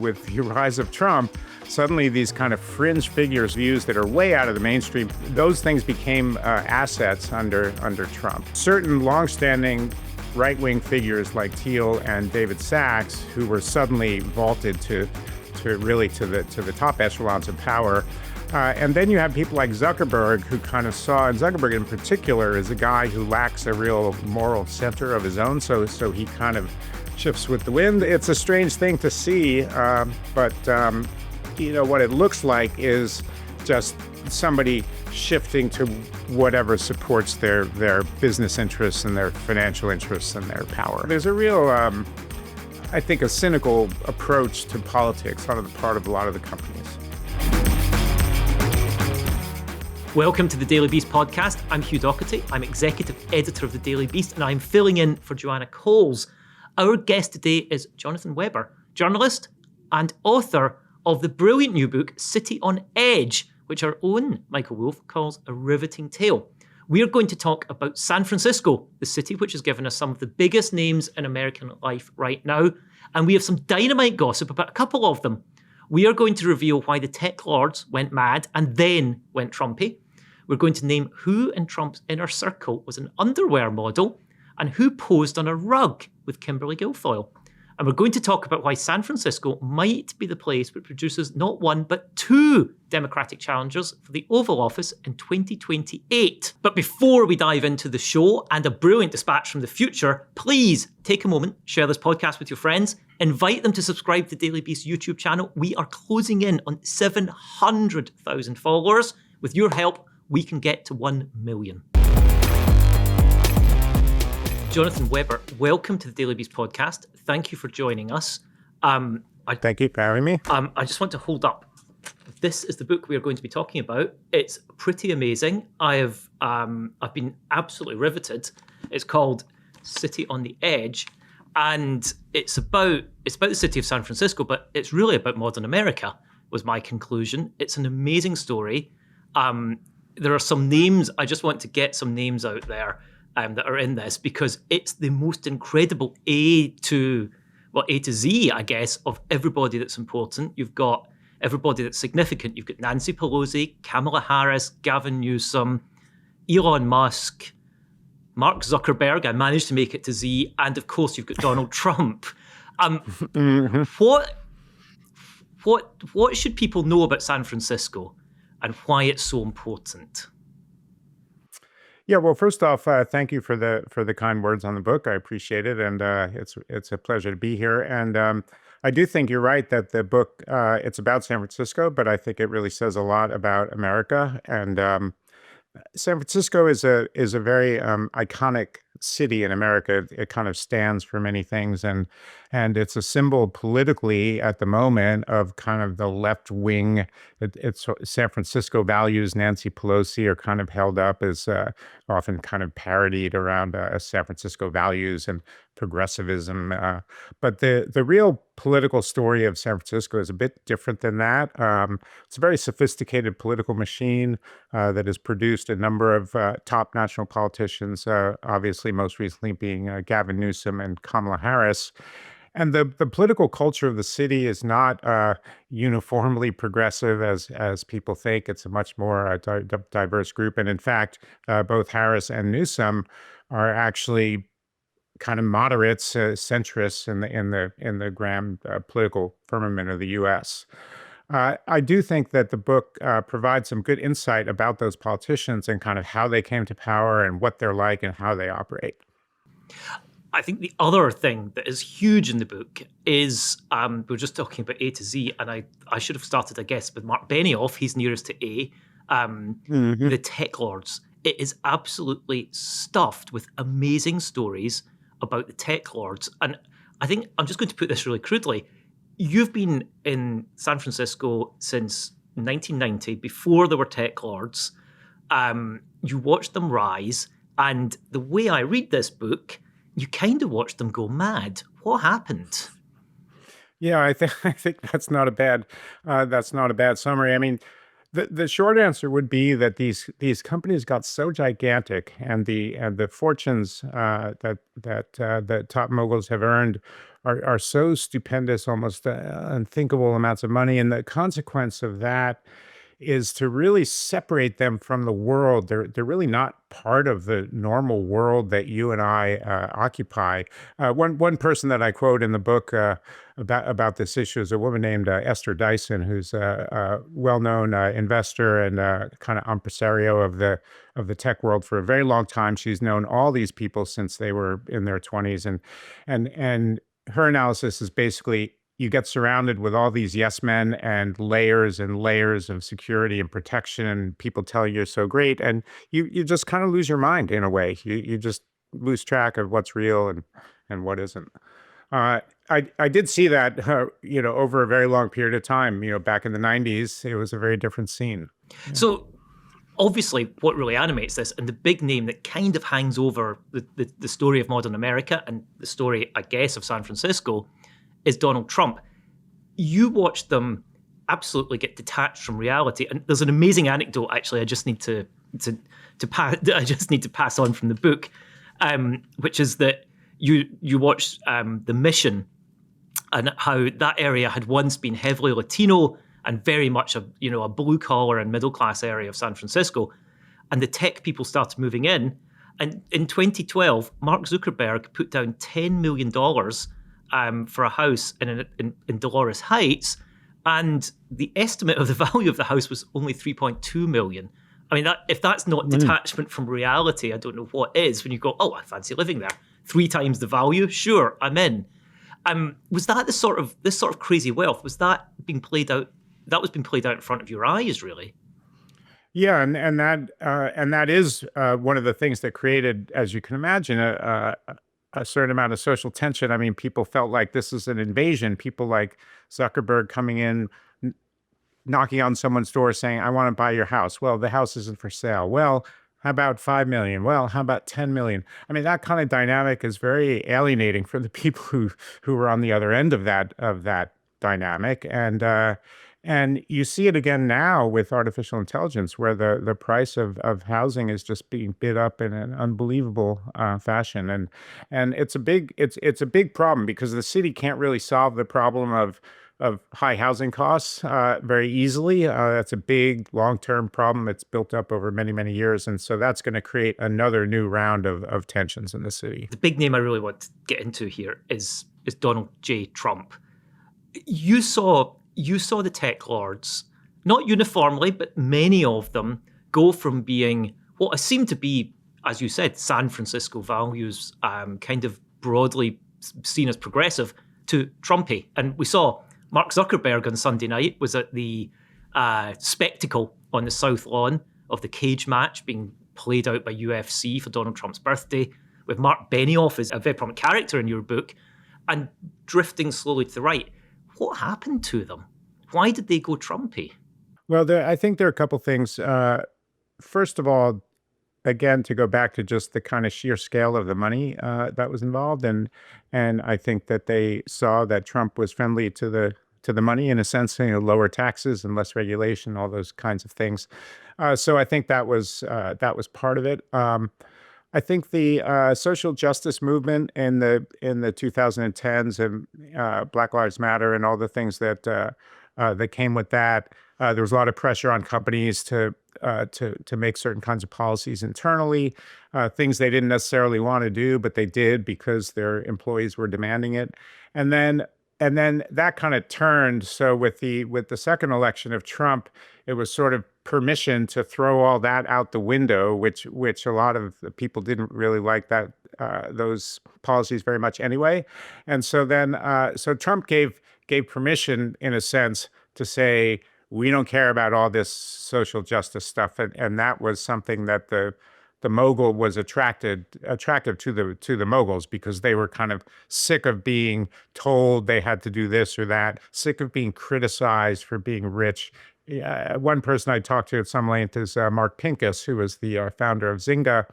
With the rise of Trump, suddenly these kind of fringe figures, views that are way out of the mainstream, those things became assets under Trump. Certain longstanding right-wing figures like Thiel and David Sachs, who were suddenly vaulted to the top echelons of power. And then you have people like Zuckerberg, who kind of saw, and Zuckerberg in particular is a guy who lacks a real moral center of his own, so he kind of shifts with the wind. It's a strange thing to see, but what it looks like is just somebody shifting to whatever supports their business interests and their financial interests and their power. There's a real, I think, a cynical approach to politics on the part of a lot of the companies. Welcome to the Daily Beast podcast. I'm Hugh Dougherty. I'm executive editor of the Daily Beast, and I'm filling in for Joanna Coles. Our guest today is Jonathan Webber, journalist and author of the brilliant new book, City on Edge, which our own Michael Wolff calls a riveting tale. We are going to talk about San Francisco, the city which has given us some of the biggest names in American life right now. And we have some dynamite gossip about a couple of them. We are going to reveal why the tech lords went mad and then went Trumpy. We're going to name who in Trump's inner circle was an underwear model and who posed on a rug with Kimberly Guilfoyle. And we're going to talk about why San Francisco might be the place which produces not one, but two Democratic challengers for the Oval Office in 2028. But before we dive into the show and a brilliant dispatch from the future, please take a moment, share this podcast with your friends, invite them to subscribe to the Daily Beast YouTube channel. We are closing in on 700,000 followers. With your help, we can get to 1 million. Jonathan Webber, welcome to the Daily Beast podcast. Thank you for joining us. Thank you for having me. I just want to hold up. This is the book we are going to be talking about. It's pretty amazing. I've been absolutely riveted. It's called City on the Edge, and it's about the city of San Francisco, but it's really about modern America, was my conclusion. It's an amazing story. There are some names. I just want to get some names out there that are in this, because it's the most incredible A to Z, I guess, of everybody that's important. You've got everybody that's significant. You've got Nancy Pelosi, Kamala Harris, Gavin Newsom, Elon Musk, Mark Zuckerberg. I managed to make it to Z. And of course, you've got Donald Trump. What should people know about San Francisco and why it's so important? Yeah, well, first off, thank you for the kind words on the book. I appreciate it, and it's a pleasure to be here. And I do think you're right that the book it's about San Francisco, but I think it really says a lot about America. And San Francisco is a very iconic city in America. It kind of stands for many things, and it's a symbol politically at the moment of kind of the left wing. It's San Francisco values. Nancy Pelosi are kind of held up as often kind of parodied around San Francisco values and progressivism. But the real political story of San Francisco is a bit different than that. It's a very sophisticated political machine that has produced a number of top national politicians, obviously most recently being Gavin Newsom and Kamala Harris. And the political culture of the city is not uniformly progressive as people think. It's a much more diverse group. And in fact, both Harris and Newsom are actually kind of moderates, centrists in the grand political firmament of the U.S. I do think that the book provides some good insight about those politicians and kind of how they came to power and what they're like and how they operate. I think the other thing that is huge in the book is, we're just talking about A to Z, and I should have started, I guess, with Mark Benioff. He's nearest to A. The tech lords. It is absolutely stuffed with amazing stories about the tech lords. And I think I'm just going to put this really crudely. You've been in San Francisco since 1990, before there were tech lords. You watched them rise. And the way I read this book, you kind of watched them go mad. What happened? Yeah, I think that's not a bad summary. I mean, the short answer would be that these companies got so gigantic, and the fortunes that the top moguls have earned are so stupendous, almost unthinkable amounts of money. And the consequence of that is to really separate them from the world. They're really not part of the normal world that you and I occupy. One person that I quote in the book about this issue is a woman named Esther Dyson, who's a well-known investor and kind of impresario of the tech world for a very long time. She's known all these people since they were in their 20s, and her analysis is basically you get surrounded with all these yes men and layers of security and protection, and people tell you you're so great, and you just kind of lose your mind in a way. You just lose track of what's real and what isn't. I did see that over a very long period of time. Back in the 90s, it was a very different scene. So obviously what really animates this, and the big name that kind of hangs over the story of modern America and the story, I guess, of San Francisco, is Donald Trump. You watched them absolutely get detached from reality, and there's an amazing anecdote. Actually, I just need to pass on from the book, which is that you watched The Mission, and how that area had once been heavily Latino and very much a blue collar and middle class area of San Francisco, and the tech people started moving in. And in 2012, Mark Zuckerberg put down $10 million for a house in Dolores Heights, and the estimate of the value of the house was only $3.2 million. I mean, if that's not detachment from reality, I don't know what is. When you go, oh, I fancy living there, 3 times the value, sure, I'm in. Was that this sort of crazy wealth? Was that being played out? That was being played out in front of your eyes, really. Yeah, and that is one of the things that created, as you can imagine, a certain amount of social tension. I mean, people felt like this is an invasion. People like Zuckerberg coming in, knocking on someone's door saying, I want to buy your house. Well, the house isn't for sale. Well, how about 5 million? Well, how about 10 million? I mean, that kind of dynamic is very alienating for the people who are on the other end of that dynamic. And you see it again now with artificial intelligence, where the price of housing is just being bid up in an unbelievable fashion, and it's a big problem because the city can't really solve the problem of high housing costs very easily. That's a big long-term problem. It's built up over many years, and so that's going to create another new round of tensions in the city. The big name I really want to get into here is Donald J. Trump. You saw the tech lords, not uniformly, but many of them, go from being what seemed to be, as you said, San Francisco values, kind of broadly seen as progressive, to Trumpy. And we saw Mark Zuckerberg on Sunday night was at the spectacle on the South Lawn of the cage match being played out by UFC for Donald Trump's birthday, with Mark Benioff as a very prominent character in your book, and drifting slowly to the right. What happened to them? Why did they go Trumpy? Well, I think there are a couple things. First of all, again, to go back to just the kind of sheer scale of the money that was involved, and I think that they saw that Trump was friendly to the money in a sense, lower taxes and less regulation, all those kinds of things. So I think that was part of it. I think the social justice movement in the 2010s and Black Lives Matter and all the things that came with that. There was a lot of pressure on companies to make certain kinds of policies internally, things they didn't necessarily want to do, but they did because their employees were demanding it. And then that kind of turned. So with the second election of Trump, it was sort of permission to throw all that out the window, which a lot of the people didn't really like that those policies very much anyway. And so then so Trump gave permission, in a sense, to say, we don't care about all this social justice stuff. And that was something that the mogul was attractive to the moguls, because they were kind of sick of being told they had to do this or that, sick of being criticized for being rich. One person I talked to at some length is Mark Pincus, who was the founder of Zynga.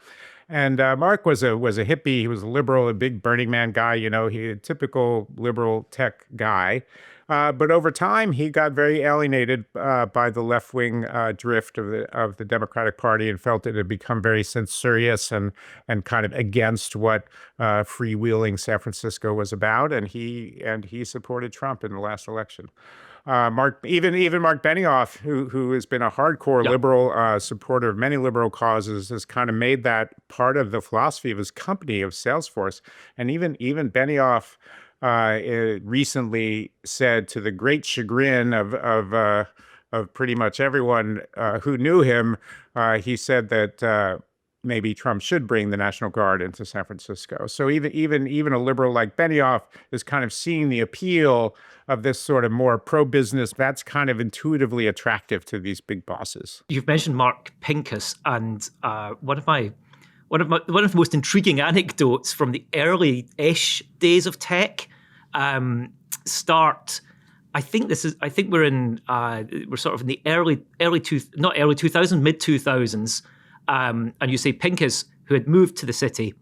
And Mark was a hippie. He was a liberal, a big Burning Man guy, he a typical liberal tech guy. But over time, he got very alienated by the left-wing drift of the Democratic Party, and felt it had become very censorious and kind of against what freewheeling San Francisco was about. And he supported Trump in the last election. Even Mark Benioff, who has been a hardcore Yeah. liberal supporter of many liberal causes, has kind of made that part of the philosophy of his company, of Salesforce. And even Benioff recently said, to the great chagrin of pretty much everyone who knew him, he said that maybe Trump should bring the National Guard into San Francisco. So even a liberal like Benioff is kind of seeing the appeal of this sort of more pro-business that's kind of intuitively attractive to these big bosses. You've mentioned Mark Pincus, and one of the most intriguing anecdotes from the early-ish days of tech start. I think we're sort of in the not early 2000s, mid 2000s. And you say Pincus, who had moved to the city,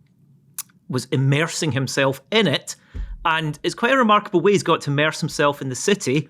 was immersing himself in it. And it's quite a remarkable way he's got to immerse himself in the city.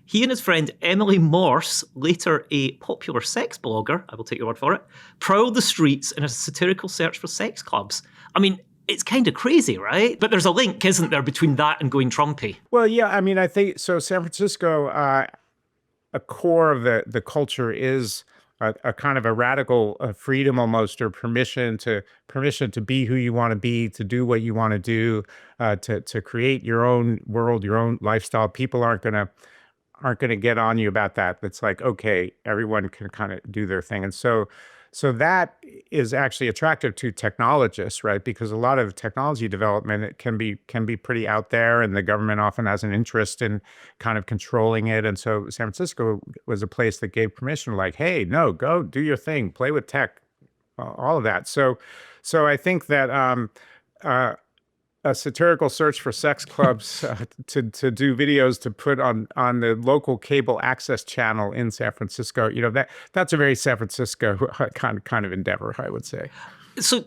He and his friend Emily Morse, later a popular sex blogger, I will take your word for it, prowled the streets in a satirical search for sex clubs. I mean, it's kind of crazy, right? But there's a link, isn't there, between that and going Trumpy? Well, yeah, I mean, I think so. San Francisco, a core of the culture is a kind of a radical freedom, almost, or permission to be who you want to be, to do what you want to do, to create your own world, your own lifestyle. People aren't gonna get on you about that. It's like, okay, everyone can kind of do their thing. And so that is actually attractive to technologists, right? Because a lot of technology development, it can be pretty out there, and the government often has an interest in kind of controlling it. And so San Francisco was a place that gave permission, like, hey, no, go do your thing, play with tech, all of that. So I think that a satirical search for sex clubs to do videos to put on the local cable access channel in San Francisco, that's a very San Francisco kind of endeavor, I would say. So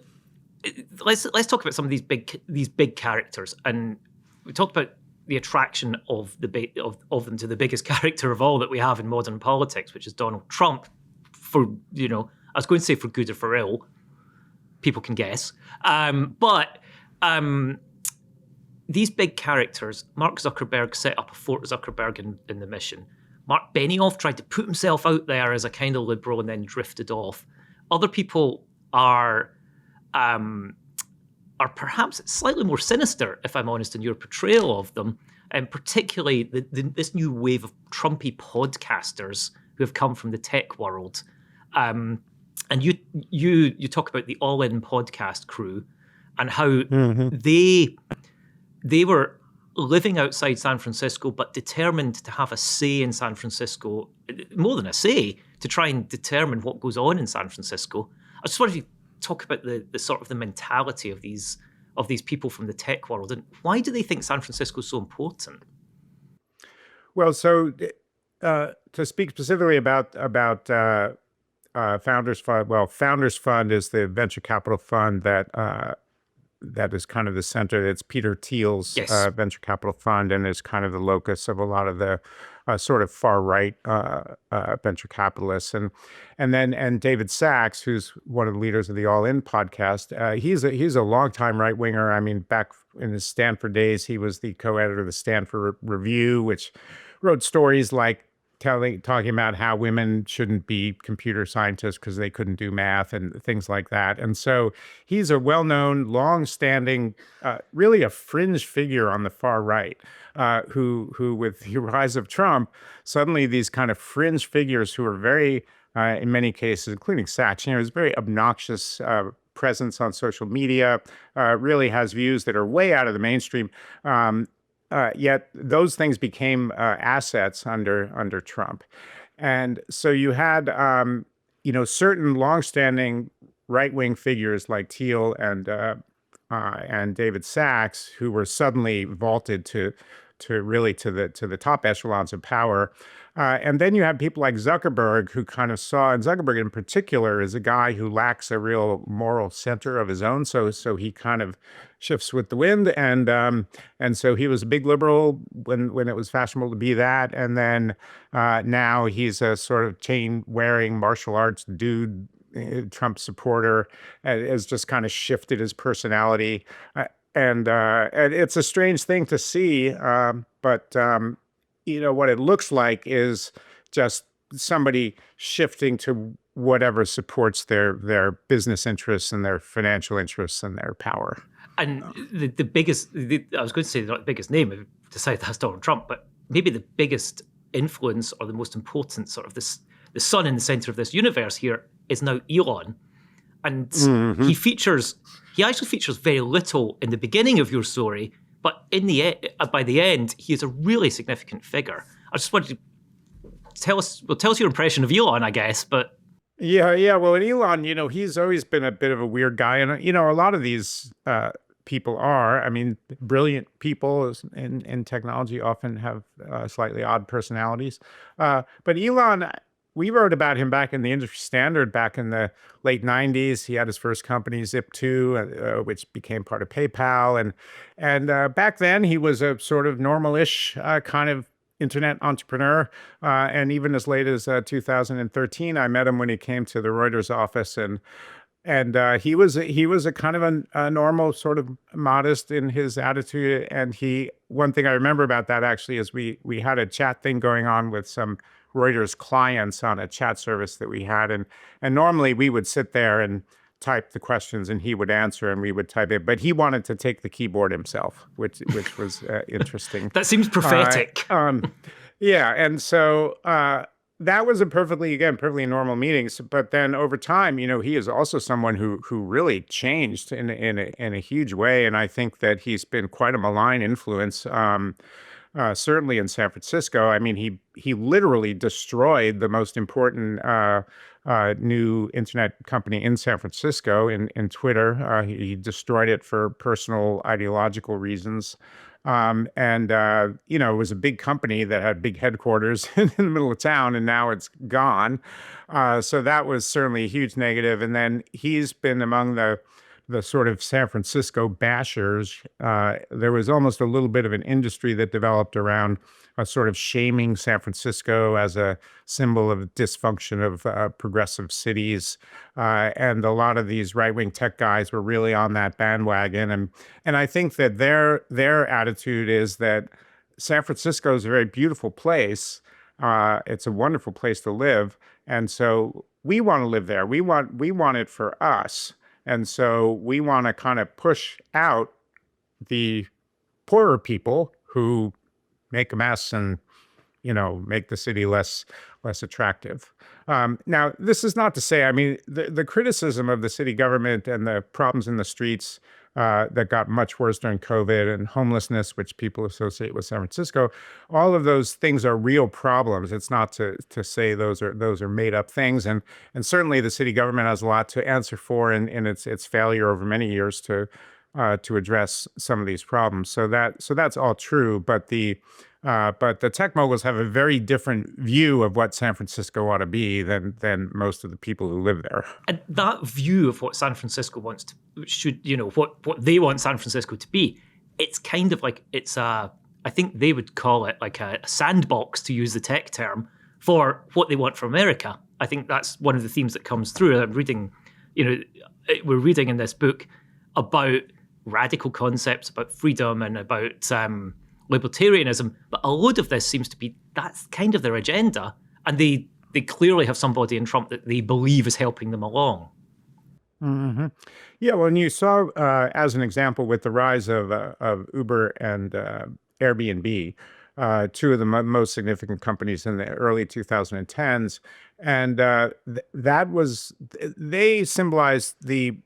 let's talk about some of these big characters, and we talked about the attraction of them to the biggest character of all that we have in modern politics, which is Donald Trump. For I was going to say for good or for ill, people can guess, but. These big characters, Mark Zuckerberg set up a Fort Zuckerberg in the mission. Mark Benioff tried to put himself out there as a kind of liberal and then drifted off. Other people are perhaps slightly more sinister, if I'm honest, in your portrayal of them, and particularly this new wave of Trumpy podcasters who have come from the tech world. And you talk about the All In podcast crew and how they were living outside San Francisco, but determined to have a say in San Francisco, more than a say, to try and determine what goes on in San Francisco. I just wanted to talk about the sort of the mentality of these people from the tech world, and why do they think San Francisco is so important? Well, so to speak specifically about Founders Fund, well, Founders Fund is the venture capital fund that is kind of the center. It's Peter Thiel's Yes. Venture capital fund, and is kind of the locus of a lot of the sort of far right venture capitalists. And David Sachs, who's one of the leaders of the All In podcast, he's a longtime right winger. I mean, back in his Stanford days, he was the co-editor of the Stanford Review, which wrote stories like talking about how women shouldn't be computer scientists because they couldn't do math and things like that. And so he's a well-known, long-standing, really a fringe figure on the far right, who with the rise of Trump, suddenly these kind of fringe figures who are very, in many cases, including Sachs, his very obnoxious presence on social media, really has views that are way out of the mainstream. Yet those things became assets under Trump. And so you had, certain longstanding right-wing figures like Thiel and David Sachs, who were suddenly vaulted to the top echelons of power. And then you have people like Zuckerberg, who kind of saw, and Zuckerberg in particular is a guy who lacks a real moral center of his own. So he kind of shifts with the wind, and so he was a big liberal when it was fashionable to be that, and then now he's a sort of chain wearing martial arts dude, Trump supporter, has just kind of shifted his personality. And it's a strange thing to see, but what it looks like is just somebody shifting to whatever supports their business interests and their financial interests and their power. And the biggest, I was going to say not the biggest name, I've decided that's Donald Trump, but maybe the biggest influence or the most important sort of the sun in the center of this universe here is now Elon. And he actually features very little in the beginning of your story, but by the end, he is a really significant figure. I just wanted to tell us your impression of Elon, I guess, but... Yeah. Well, and Elon, he's always been a bit of a weird guy. And, a lot of these people are, I mean, brilliant people in technology often have slightly odd personalities. But Elon, we wrote about him back in the Industry Standard back in the late 90s. He had his first company, Zip2, which became part of PayPal. And back then, he was a sort of normal-ish kind of internet entrepreneur. And even as late as 2013, I met him when he came to the Reuters office, and he was a kind of a normal, sort of modest in his attitude. And one thing I remember about that actually is we had a chat thing going on with some Reuters clients on a chat service that we had, and normally we would sit there and type the questions and he would answer and we would type it, but he wanted to take the keyboard himself, which was interesting. That seems prophetic. Yeah, and so that was a perfectly normal meeting. But then over time, he is also someone who really changed in a huge way, and I think that he's been quite a malign influence. Certainly in San Francisco. I mean, he literally destroyed the most important new internet company in San Francisco in Twitter. He destroyed it for personal ideological reasons. It was a big company that had big headquarters in the middle of town, and now it's gone. So that was certainly a huge negative. And then he's been among the sort of San Francisco bashers. There was almost a little bit of an industry that developed around a sort of shaming San Francisco as a symbol of dysfunction of progressive cities. And a lot of these right-wing tech guys were really on that bandwagon. And I think that their attitude is that San Francisco is a very beautiful place. It's a wonderful place to live. And so we want to live there. We want it for us. And so we want to kind of push out the poorer people who make a mess and, make the city less attractive. Now, this is not to say, I mean, the criticism of the city government and the problems in the streets that got much worse during COVID, and homelessness, which people associate with San Francisco, all of those things are real problems. It's not to say those are made up things, and certainly the city government has a lot to answer for in its failure over many years to address some of these problems. So that's all true, but the tech moguls have a very different view of what San Francisco ought to be than most of the people who live there. And that view of what San Francisco what they want San Francisco to be, it's kind of like I think they would call it like a sandbox, to use the tech term, for what they want for America. I think that's one of the themes that comes through. I'm reading, we're reading in this book about radical concepts, about freedom and about libertarianism, but a load of this seems to be that's kind of their agenda, and they clearly have somebody in Trump that they believe is helping them along. Mm-hmm. Yeah, well, and you saw as an example with the rise of Uber and Airbnb, two of the most significant companies in the early 2010s, and they symbolized the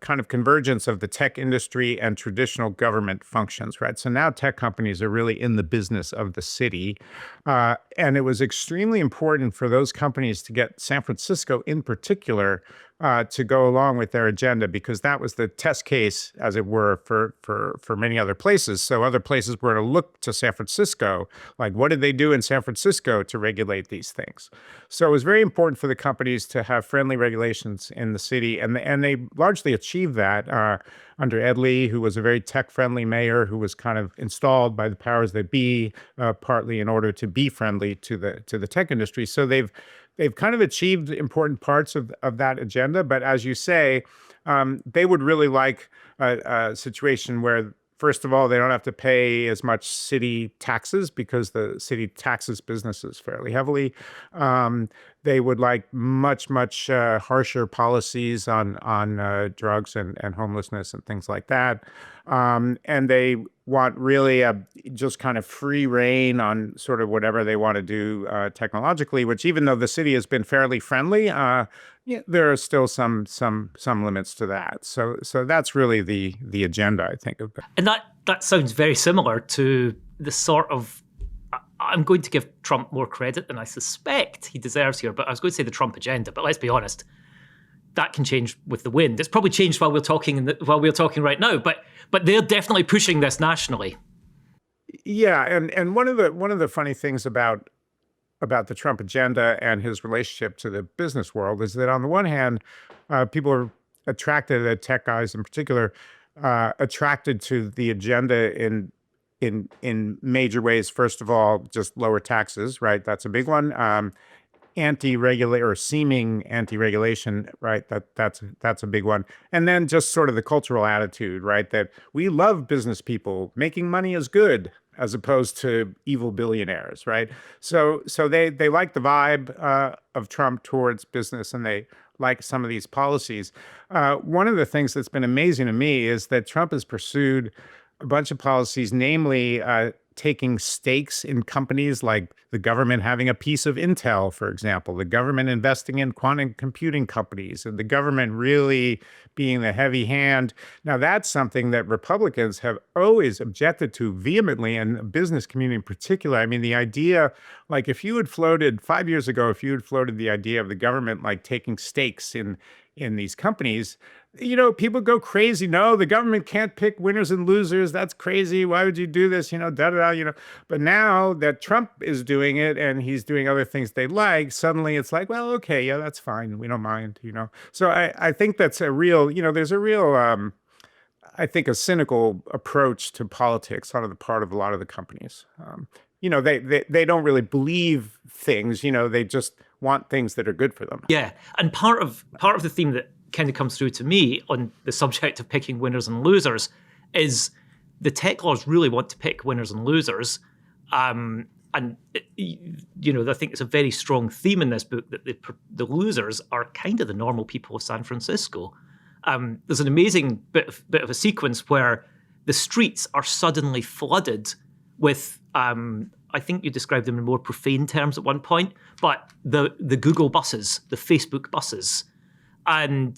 kind of convergence of the tech industry and traditional government functions, right? So now tech companies are really in the business of the city. And it was extremely important for those companies to get San Francisco in particular to go along with their agenda, because that was the test case, as it were, for many other places. So other places were to look to San Francisco, like what did they do in San Francisco to regulate these things? So it was very important for the companies to have friendly regulations in the city, and they largely achieved that under Ed Lee, who was a very tech-friendly mayor who was kind of installed by the powers that be, partly in order to be friendly to the tech industry. So they've kind of achieved important parts of that agenda. But as you say, they would really like a situation where, first of all, they don't have to pay as much city taxes because the city taxes businesses fairly heavily. They would like much harsher policies on drugs and homelessness and things like that. And they want really just kind of free reign on sort of whatever they want to do technologically. Which, even though the city has been fairly friendly, yeah, there are still some limits to that. So that's really the agenda, I think, of that. And that sounds very similar to the sort of, I'm going to give Trump more credit than I suspect he deserves here, but I was going to say the Trump agenda. But let's be honest, that can change with the wind. It's probably changed while we're talking right now. But they're definitely pushing this nationally. Yeah, and one of the funny things about the Trump agenda and his relationship to the business world is that, on the one hand, people are attracted, tech guys in particular, attracted to the agenda in major ways. First of all, just lower taxes, right? That's a big one. Seeming anti-regulation, right? That's a big one. And then just sort of the cultural attitude, right? That we love business people. Making money is good, as opposed to evil billionaires, right? So they like the vibe of Trump towards business, and they like some of these policies. One of the things that's been amazing to me is that Trump has pursued a bunch of policies, namely taking stakes in companies, like the government having a piece of Intel, for example, the government investing in quantum computing companies, and the government really being the heavy hand. Now, that's something that Republicans have always objected to vehemently, and the business community in particular. I mean, the idea, like, if you had floated 5 years ago, if you had floated the idea of the government like taking stakes in these companies, people go crazy. No, the government can't pick winners and losers. That's crazy. Why would you do this? But now that Trump is doing it, and he's doing other things they like, suddenly it's like, well, okay, yeah, that's fine. We don't mind, So I think that's a real, there's a real, I think, a cynical approach to politics on the part of a lot of the companies. They don't really believe things, they just want things that are good for them. Yeah. And part of the theme that kind of comes through to me on the subject of picking winners and losers is the tech laws really want to pick winners and losers. I think it's a very strong theme in this book that the losers are kind of the normal people of San Francisco. There's an amazing bit of a sequence where the streets are suddenly flooded with, I think you described them in more profane terms at one point, but the Google buses, the Facebook buses. And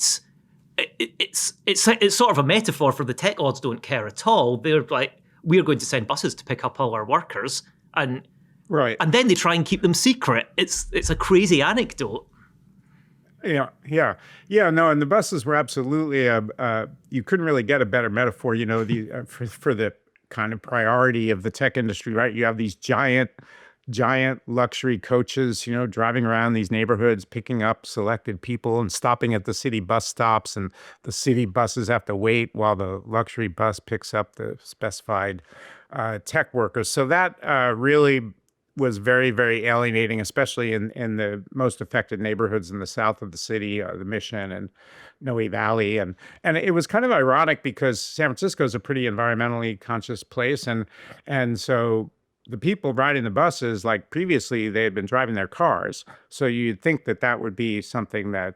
it's sort of a metaphor for the tech lords don't care at all. They're like, we're going to send buses to pick up all our workers. And right. And then they try and keep them secret. It's a crazy anecdote. Yeah. No, and the buses were absolutely, you couldn't really get a better metaphor, for the kind of priority of the tech industry, right? You have these giant luxury coaches, driving around these neighborhoods, picking up selected people and stopping at the city bus stops, and the city buses have to wait while the luxury bus picks up the specified tech workers. So that really was very, very alienating, especially in the most affected neighborhoods in the south of the city, the Mission and Noe Valley. And it was kind of ironic because San Francisco is a pretty environmentally conscious place. And so the people riding the buses, like previously, they had been driving their cars. So you'd think that would be something that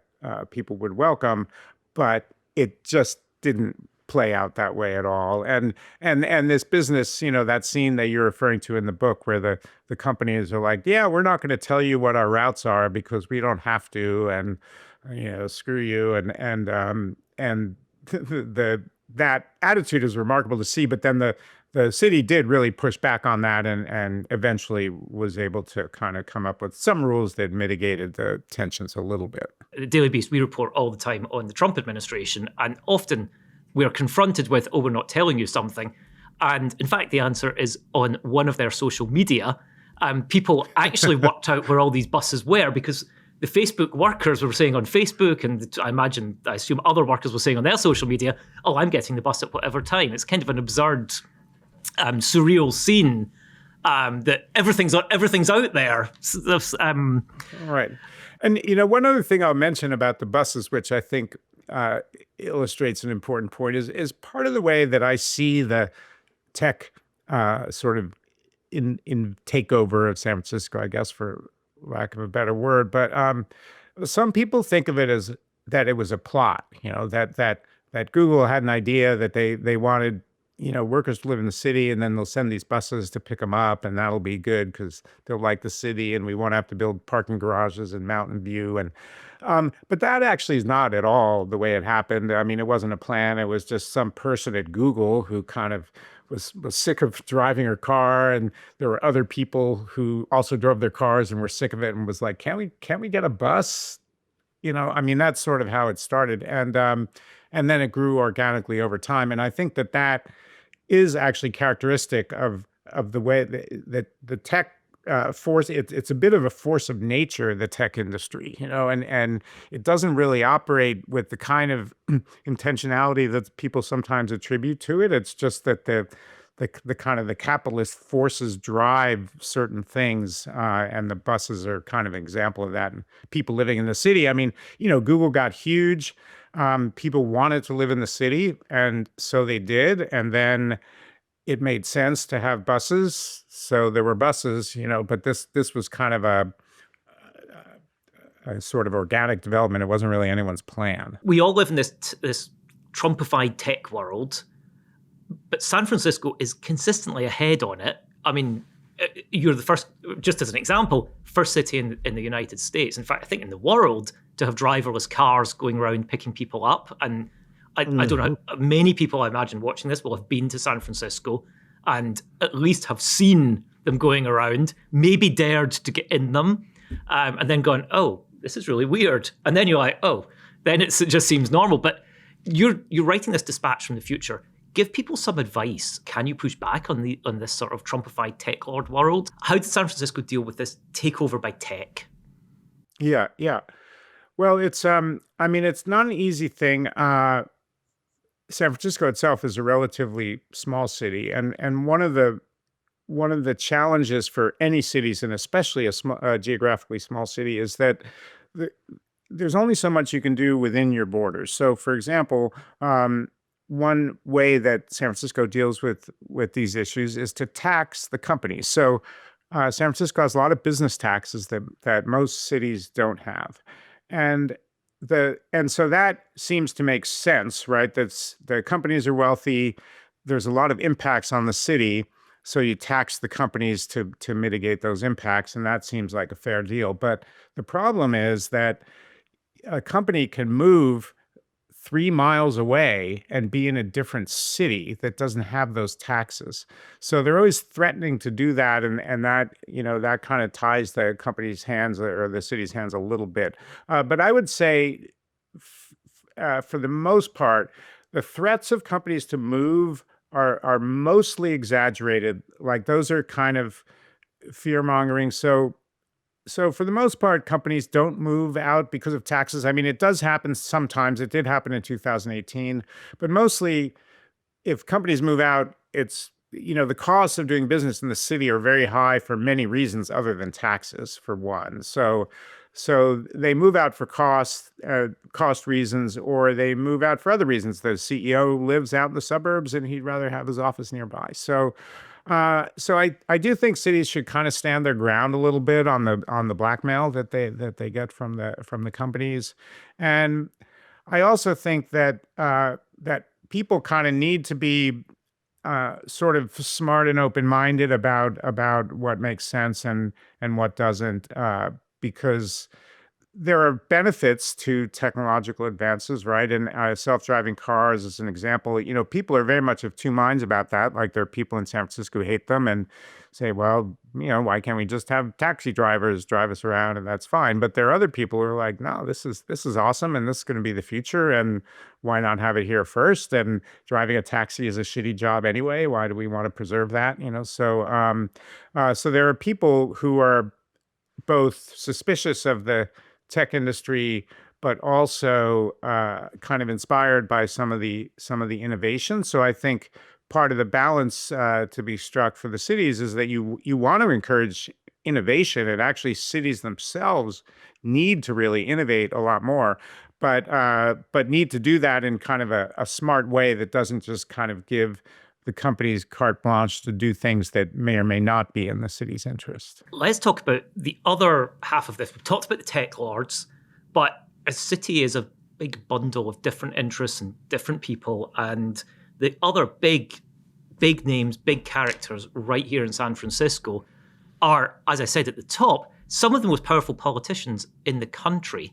people would welcome, but it just didn't play out that way at all. And this business, that scene that you're referring to in the book, where the companies are like, yeah, we're not going to tell you what our routes are because we don't have to, and screw you, and that attitude is remarkable to see. But then the city did really push back on that, and eventually was able to kind of come up with some rules that mitigated the tensions a little bit. the Daily Beast, we report all the time on the Trump administration, and often we're confronted with, oh, we're not telling you something. And in fact, the answer is on one of their social media. People actually worked out where all these buses were, because the Facebook workers were saying on Facebook, and I assume other workers were saying on their social media, oh, I'm getting the bus at whatever time. It's kind of an absurd, surreal scene that everything's out there. Right. And, one other thing I'll mention about the buses, which I think illustrates an important point, is part of the way that I see the tech sort of in takeover of San Francisco, I guess, for lack of a better word. But some people think of it as that it was a plot, that Google had an idea that they wanted, workers to live in the city, and then they'll send these buses to pick them up, and that'll be good because they'll like the city, and we won't have to build parking garages in Mountain View. And but that actually is not at all the way it happened. I mean, it wasn't a plan. It was just some person at Google who kind of was sick of driving her car, and there were other people who also drove their cars and were sick of it, and was like, can't we get a bus? I mean, that's sort of how it started. And then it grew organically over time. And I think that is actually characteristic of the way that the tech force. It's a bit of a force of nature, the tech industry, and it doesn't really operate with the kind of intentionality that people sometimes attribute to it. It's just that the kind of the capitalist forces drive certain things, and the buses are kind of an example of that. And people living in the city, I mean, Google got huge. People wanted to live in the city, and so they did. And then it made sense to have buses, so there were buses, but this was kind of a sort of organic development. It wasn't really anyone's plan. We all live in this Trumpified tech world, but San Francisco is consistently ahead on it. I mean, you're the first, just as an example, first city in the United States, in fact, I think in the world, to have driverless cars going around picking people up. And I don't know, many people, I imagine, watching this will have been to San Francisco and at least have seen them going around, maybe dared to get in them, and then gone, oh, this is really weird. And then you're like, oh, then it just seems normal. But you're writing this dispatch from the future. Give people some advice. Can you push back on this sort of Trumpified tech lord world? How did San Francisco deal with this takeover by tech? Yeah. Well, it's I mean, it's not an easy thing. San Francisco itself is a relatively small city, and one of the challenges for any cities, and especially a geographically small city, is that there's only so much you can do within your borders. So, for example, one way that San Francisco deals with these issues is to tax the companies. So, San Francisco has a lot of business taxes that most cities don't have, and so that seems to make sense, right? That's the companies are wealthy. There's a lot of impacts on the city, so you tax the companies to mitigate those impacts, and that seems like a fair deal. But the problem is that a company can move 3 miles away and be in a different city that doesn't have those taxes. So they're always threatening to do that, and that that kind of ties the company's hands or the city's hands a little bit. But I would say, for the most part, the threats of companies to move are mostly exaggerated. Like, those are kind of fear mongering. So for the most part, companies don't move out because of taxes. I mean, it does happen sometimes. It did happen in 2018, but mostly if companies move out, it's, the costs of doing business in the city are very high for many reasons other than taxes, for one. So they move out for cost reasons, or they move out for other reasons. The CEO lives out in the suburbs and he'd rather have his office nearby. So I do think cities should kind of stand their ground a little bit on the blackmail that they get from the companies, and I also think that people kind of need to be sort of smart and open-minded about what makes sense and what doesn't, because there are benefits to technological advances, right? And self-driving cars is an example. People are very much of two minds about that. Like, there are people in San Francisco who hate them, and say, well, why can't we just have taxi drivers drive us around and that's fine? But there are other people who are like, no, this is awesome and this is going to be the future, and why not have it here first? And driving a taxi is a shitty job anyway. Why do we want to preserve that? So there are people who are both suspicious of the tech industry, but also kind of inspired by some of the innovation. So I think part of the balance to be struck for the cities is that you want to encourage innovation, and actually cities themselves need to really innovate a lot more, but need to do that in kind of a smart way that doesn't just kind of give the companies carte blanche to do things that may or may not be in the city's interest. Let's talk about the other half of this. We've talked about the tech lords, but a city is a big bundle of different interests and different people. And the other big names, big characters right here in San Francisco are, as I said at the top, some of the most powerful politicians in the country.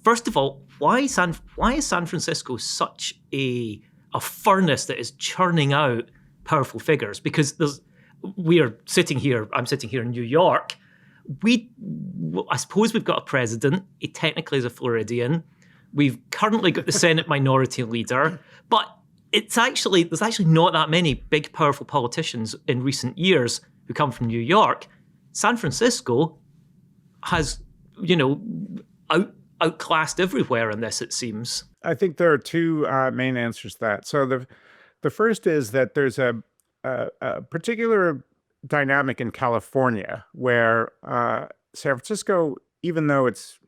First of all, why is San Francisco such a furnace that is churning out powerful figures? Because I'm sitting here in New York. I suppose we've got a president. He technically is a Floridian. We've currently got the Senate minority leader, but there's actually not that many big, powerful politicians in recent years who come from New York. San Francisco has, outclassed everywhere in this, it seems. I think there are two main answers to that. So the first is that there's a particular dynamic in California where San Francisco, even though it's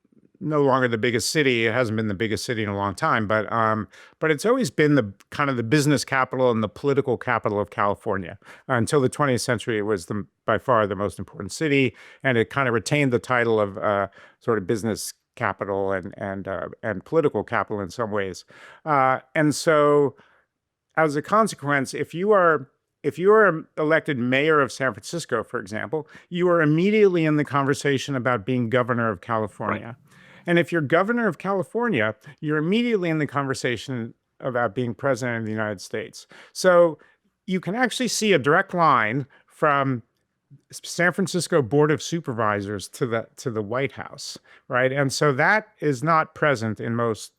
no longer the biggest city, it hasn't been the biggest city in a long time, but it's always been the kind of the business capital and the political capital of California. Until the 20th century, it was by far the most important city, and it kind of retained the title of sort of business capital and political capital in some ways. And so, as a consequence, if you are elected mayor of San Francisco, for example, you are immediately in the conversation about being governor of California. Right. And if you're governor of California, you're immediately in the conversation about being president of the United States. So you can actually see a direct line from San Francisco Board of Supervisors to the White House, right? And so that is not present in most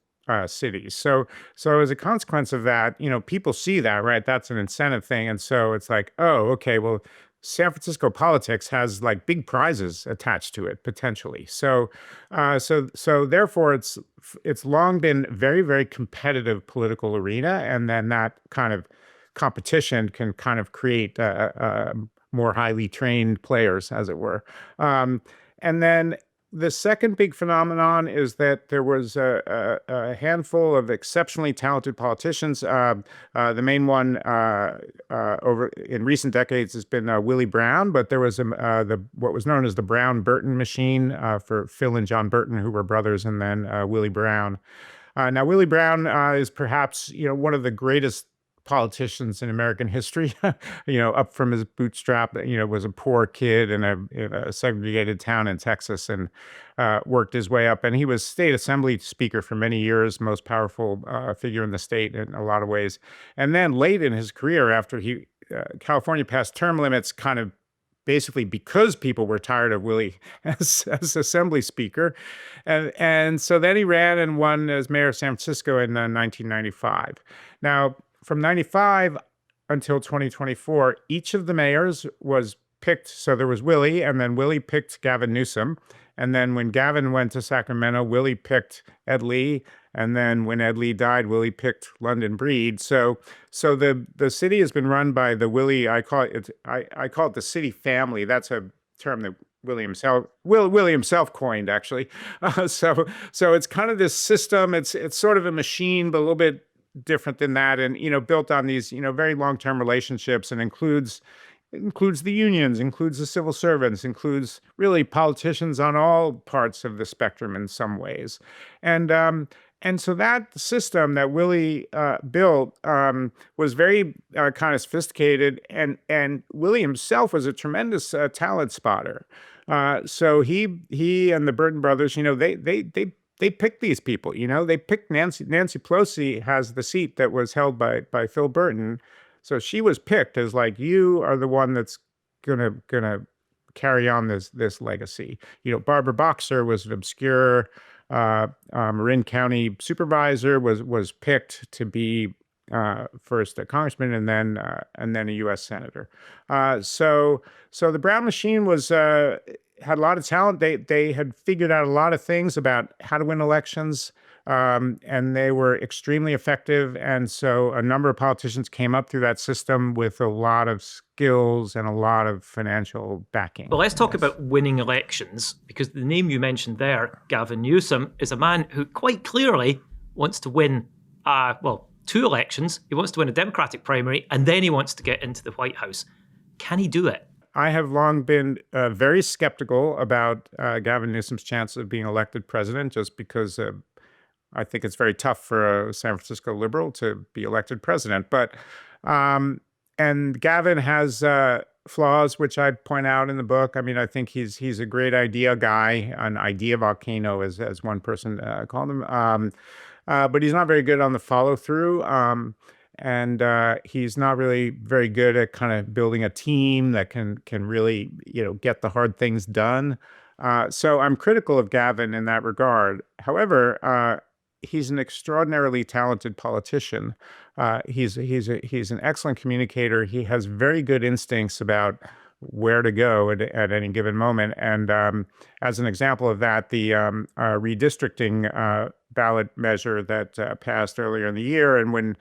cities. So as a consequence of that, people see that, right? That's an incentive thing. And so it's like, oh, okay, well, San Francisco politics has like big prizes attached to it potentially. So therefore it's long been very, very competitive political arena. And then that kind of competition can kind of create more highly trained players, as it were. And then the second big phenomenon is that there was a handful of exceptionally talented politicians. The main one over in recent decades has been Willie Brown, but there was what was known as the Brown-Burton machine for Phil and John Burton, who were brothers, and then Willie Brown. Now, Willie Brown is perhaps one of the greatest politicians in American history, up from his bootstrap, was a poor kid in a segregated town in Texas and worked his way up. And he was state assembly speaker for many years, most powerful figure in the state in a lot of ways. And then late in his career, after California passed term limits, kind of basically because people were tired of Willie as assembly speaker. And so then he ran and won as mayor of San Francisco in 1995. Now, from 95 until 2024, each of the mayors was picked. So there was Willie, and then Willie picked Gavin Newsom. And then when Gavin went to Sacramento, Willie picked Ed Lee. And then when Ed Lee died, Willie picked London Breed. So the city has been run by the Willie, I call it the city family. That's a term that Willie himself coined, actually. So it's kind of this system. It's sort of a machine, but a little bit different than that, and built on these very long-term relationships, and includes the unions, includes the civil servants, includes really politicians on all parts of the spectrum in some ways, and so that system that Willie built was very kind of sophisticated, and Willie himself was a tremendous talent spotter. So he and the Burton brothers, they picked these people, they picked Nancy Pelosi has the seat that was held by Phil Burton. So she was picked as like, you are the one that's gonna carry on this legacy. Barbara Boxer was an obscure Marin County supervisor, was picked to be first a congressman and then a U.S. senator. So the Brown machine had a lot of talent. They had figured out a lot of things about how to win elections, and they were extremely effective. And so a number of politicians came up through that system with a lot of skills and a lot of financial backing. Well, let's talk about winning elections, because the name you mentioned there, Gavin Newsom, is a man who quite clearly wants to win, 2 elections. He wants to win a Democratic primary, and then he wants to get into the White House. Can he do it? I have long been very skeptical about Gavin Newsom's chance of being elected president, just because I think it's very tough for a San Francisco liberal to be elected president. But and Gavin has flaws, which I point out in the book. I mean, I think he's a great idea guy, an idea volcano, as one person called him. But he's not very good on the follow through. And he's not really very good at kind of building a team that can really, get the hard things done. So I'm critical of Gavin in that regard. However, he's an extraordinarily talented politician. He's an excellent communicator. He has very good instincts about where to go at any given moment. And as an example of that, the redistricting ballot measure that passed earlier in the year, and when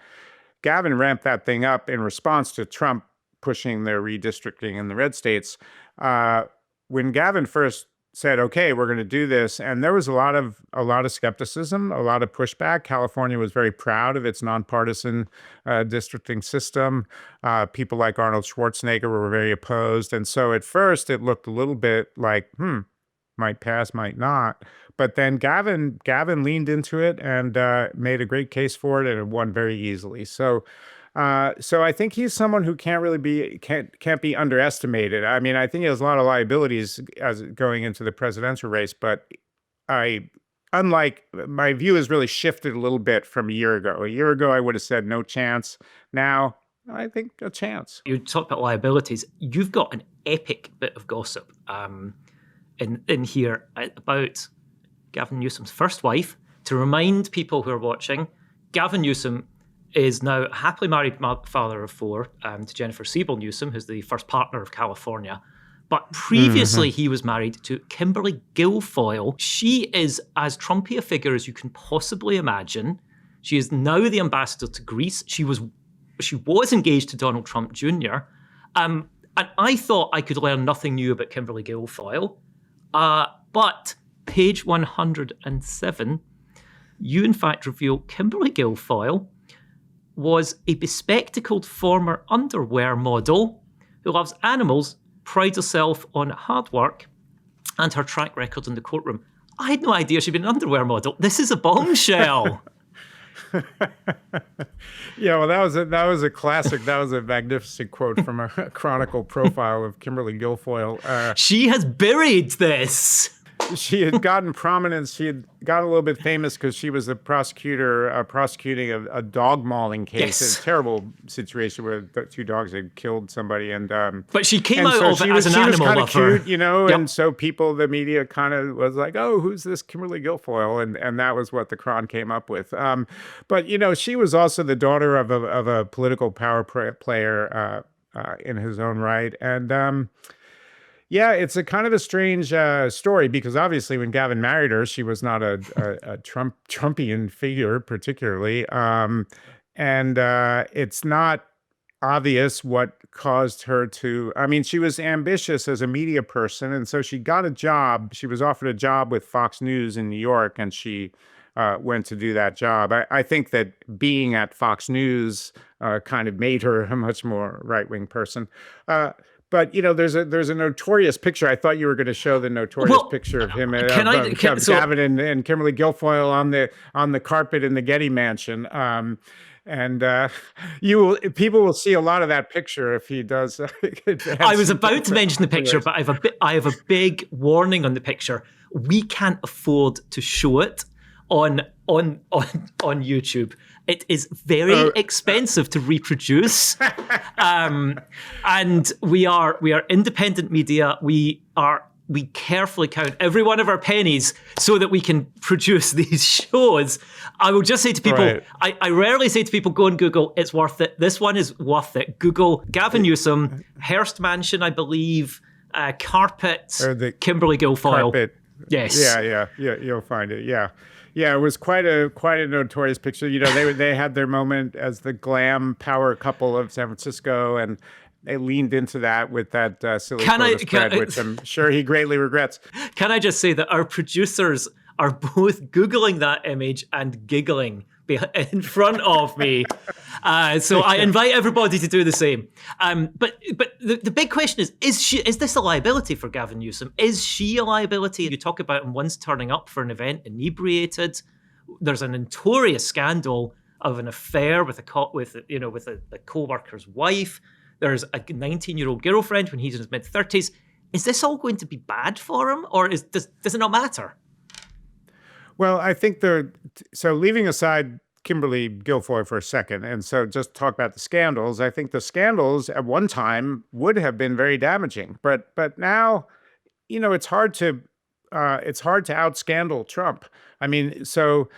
Gavin ramped that thing up in response to Trump pushing the redistricting in the red states. When Gavin first said, "Okay, we're going to do this," and there was a lot of skepticism, a lot of pushback. California was very proud of its nonpartisan districting system. People like Arnold Schwarzenegger were very opposed, and so at first it looked a little bit like, might pass, might not. But then Gavin leaned into it and made a great case for it, and it won very easily. So I think he's someone who can't be underestimated. I mean, I think he has a lot of liabilities as going into the presidential race, but my view has really shifted a little bit from a year ago. A year ago, I would have said no chance. Now, I think a chance. You talked about liabilities. You've got an epic bit of gossip in here about Gavin Newsom's first wife. To remind people who are watching, Gavin Newsom is now a happily married father of 4 to Jennifer Siebel Newsom, who's the first partner of California. But previously, he was married to Kimberly Guilfoyle. She is as Trumpy a figure as you can possibly imagine. She is now the ambassador to Greece. She was engaged to Donald Trump Jr. And I thought I could learn nothing new about Kimberly Guilfoyle. But page 107, you in fact reveal Kimberly Guilfoyle was a bespectacled former underwear model who loves animals, prides herself on hard work and her track record in the courtroom. I had no idea she'd been an underwear model. This is a bombshell. Yeah, well, that was a classic. That was a magnificent quote from a Chronicle profile of Kimberly Guilfoyle. She has buried this. She had gotten prominence. She had got a little bit famous because she was the prosecutor prosecuting a dog mauling case. Yes. A terrible situation where the 2 dogs had killed somebody. And but she came out of it as an animal lover. She was kind of cute, Yep. And so the media kind of was like, "Oh, who's this Kimberly Guilfoyle?" And that was what the Cron came up with. But she was also the daughter of a political power player in his own right, and. Yeah, it's a kind of a strange story because obviously when Gavin married her, she was not a Trumpian figure particularly. And it's not obvious what caused her to, she was ambitious as a media person. And so she got a job. She was offered a job with Fox News in New York, and she went to do that job. I think that being at Fox News kind of made her a much more right-wing person. But there's a notorious picture. I thought you were going to show the notorious picture of him, Gavin and Kimberly Guilfoyle on the carpet in the Getty Mansion. People will see a lot of that picture if he does. I was about to mention the picture, but I have a big warning on the picture. We can't afford to show it on YouTube. It is very expensive to reproduce, and we are independent media. We carefully count every one of our pennies so that we can produce these shows. I will just say to people, Right. I rarely say to people, go and Google, it's worth it. This one is worth it. Google Gavin Newsom, Hearst Mansion, I believe, Carpet, Or the Kimberly Guilfoyle. Carpet. Yes. Yeah, you'll find it. Yeah. It was quite a notorious picture. You know, they had their moment as the glam power couple of San Francisco, and they leaned into that with that silly photo spread, which I'm sure he greatly regrets. Can I just say that our producers are both Googling that image and giggling in front of me. So I invite everybody to do the same. But the big question is this a liability for Gavin Newsom? Is she a liability? You talk about him once turning up for an event inebriated. There's a notorious scandal of an affair with a co-worker's wife. There's a 19-year-old girlfriend when he's in his mid-30s. Is this all going to be bad for him, or does it not matter? Well, I think so leaving aside Kimberly Guilfoyle for a second, and so just talk about the scandals. I think the scandals at one time would have been very damaging, but now, you know, it's hard to out-scandal Trump. I mean, so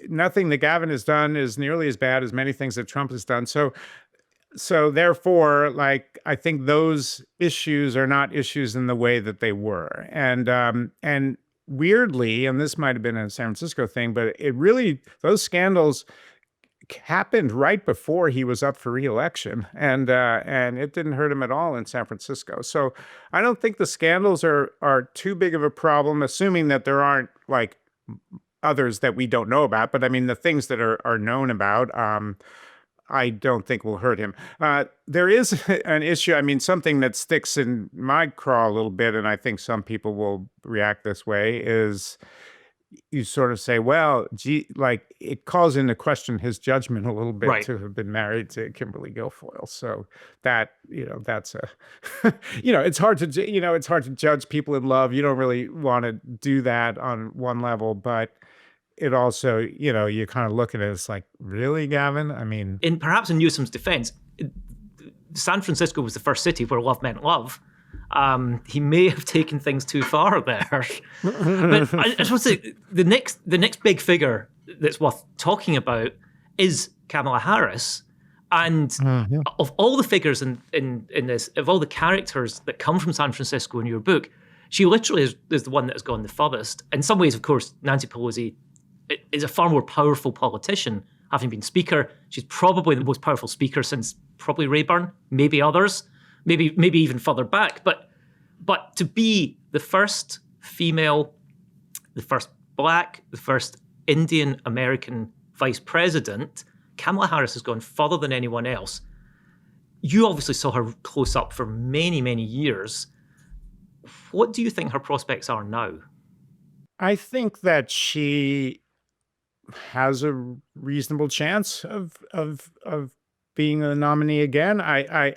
nothing that Gavin has done is nearly as bad as many things that Trump has done. So therefore, like, I think those issues are not issues in the way that they were. And weirdly, and this might have been a San Francisco thing, but those scandals happened right before he was up for re-election, and it didn't hurt him at all in San Francisco. So I don't think the scandals are too big of a problem, assuming that there aren't like others that we don't know about. But I mean, the things that are known about, I don't think will hurt him. There is an issue, I mean, something that sticks in my craw a little bit, and I think some people will react this way, is you sort of say, well, gee, like, it calls into question his judgment a little bit, right, to have been married to Kimberly Guilfoyle. So that, that's it's hard to judge people in love. You don't really want to do that on one level, but it also, you kind of look at it as like, really, Gavin? I mean... Perhaps in Newsom's defense, San Francisco was the first city where love meant love. He may have taken things too far there. But I just want to say, the next big figure that's worth talking about is Kamala Harris. And of all the figures in this, of all the characters that come from San Francisco in your book, she literally is the one that has gone the furthest. In some ways, of course, Nancy Pelosi is a far more powerful politician, having been speaker. She's probably the most powerful speaker since probably Rayburn, maybe others, maybe even further back. But to be the first female, the first Black, the first Indian American vice president, Kamala Harris has gone further than anyone else. You obviously saw her close up for many, many years. What do you think her prospects are now? I think that she has a reasonable chance of being a nominee again. I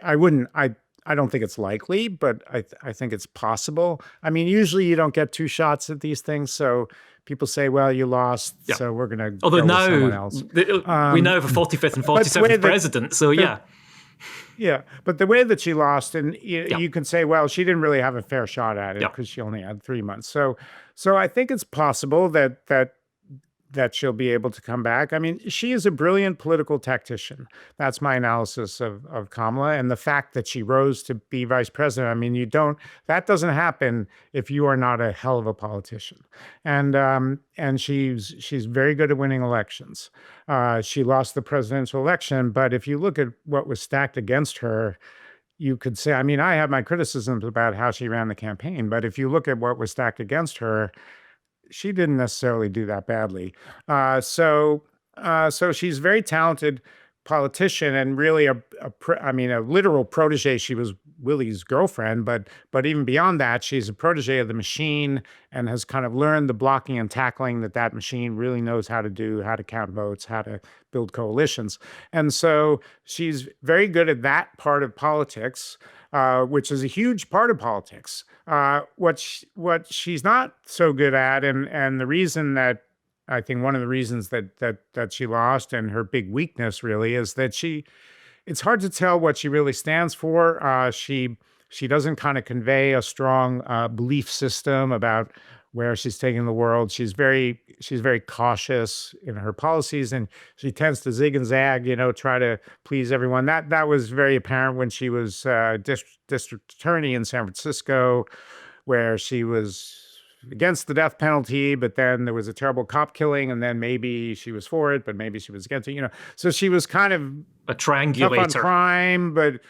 don't think it's likely, but I think it's possible. I mean, usually you don't get two shots at these things, so people say, "Well, you lost, so we're going to go with someone else." We now have a 45th and 47th president, so yeah. Yeah, but the way that she lost, and you can say, well, she didn't really have a fair shot at it because she only had 3 months. So I think it's possible that she'll be able to come back. I mean, she is a brilliant political tactician. That's my analysis of Kamala, and the fact that she rose to be vice president. I mean, that doesn't happen if you are not a hell of a politician. And she's very good at winning elections. She lost the presidential election, but if you look at what was stacked against her, you could say, I mean, I have my criticisms about how she ran the campaign, but if you look at what was stacked against her, she didn't necessarily do that badly. So she's a very talented politician, and really a literal protege. She was Willie's girlfriend, but even beyond that, she's a protege of the machine and has kind of learned the blocking and tackling that machine really knows how to do, how to count votes, how to build coalitions. And so she's very good at that part of politics, which is a huge part of politics. What she's not so good at, and the reason that I think one of the reasons that she lost, and her big weakness really, is that it's hard to tell what she really stands for. She doesn't kind of convey a strong belief system about where she's taking the world. She's very cautious in her policies, and she tends to zig and zag, try to please everyone. That was very apparent when she was district attorney in San Francisco, where she was against the death penalty, but then there was a terrible cop killing, and then maybe she was for it, but maybe she was against it. So she was kind of A tough on triangulator. crime, but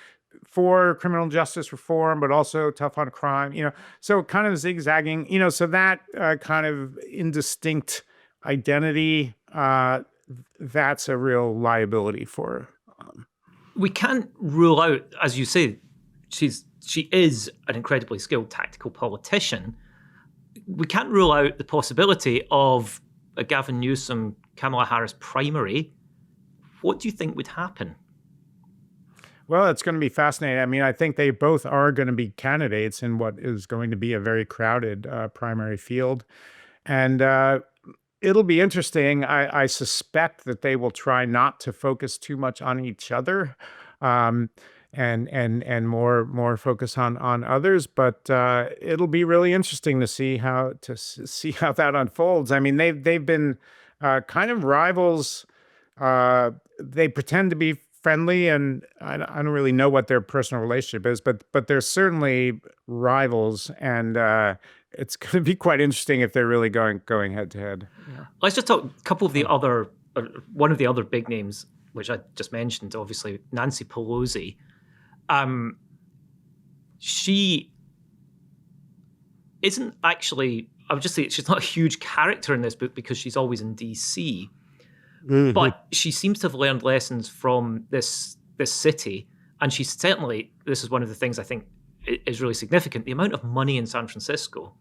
for criminal justice reform, but also tough on crime. So kind of zigzagging. So that kind of indistinct identity, that's a real liability for her. We can't rule out, as you say, she is an incredibly skilled tactical politician. We can't rule out the possibility of a Gavin Newsom, Kamala Harris primary. What do you think would happen? Well, it's going to be fascinating. I mean, I think they both are going to be candidates in what is going to be a very crowded primary field. And it'll be interesting. I suspect that they will try not to focus too much on each other, and more focus on others. But it'll be really interesting to see how that unfolds. I mean, they've been kind of rivals. They pretend to be friendly, and I don't really know what their personal relationship is, but they're certainly rivals, and it's going to be quite interesting if they're really going head to head. Yeah. Let's just talk a couple of the other, one of the other big names, which I just mentioned, obviously, Nancy Pelosi. She isn't actually, I would just say she's not a huge character in this book because she's always in DC. Mm-hmm. But she seems to have learned lessons from this city. And she's certainly, this is one of the things I think is really significant. The amount of money in San Francisco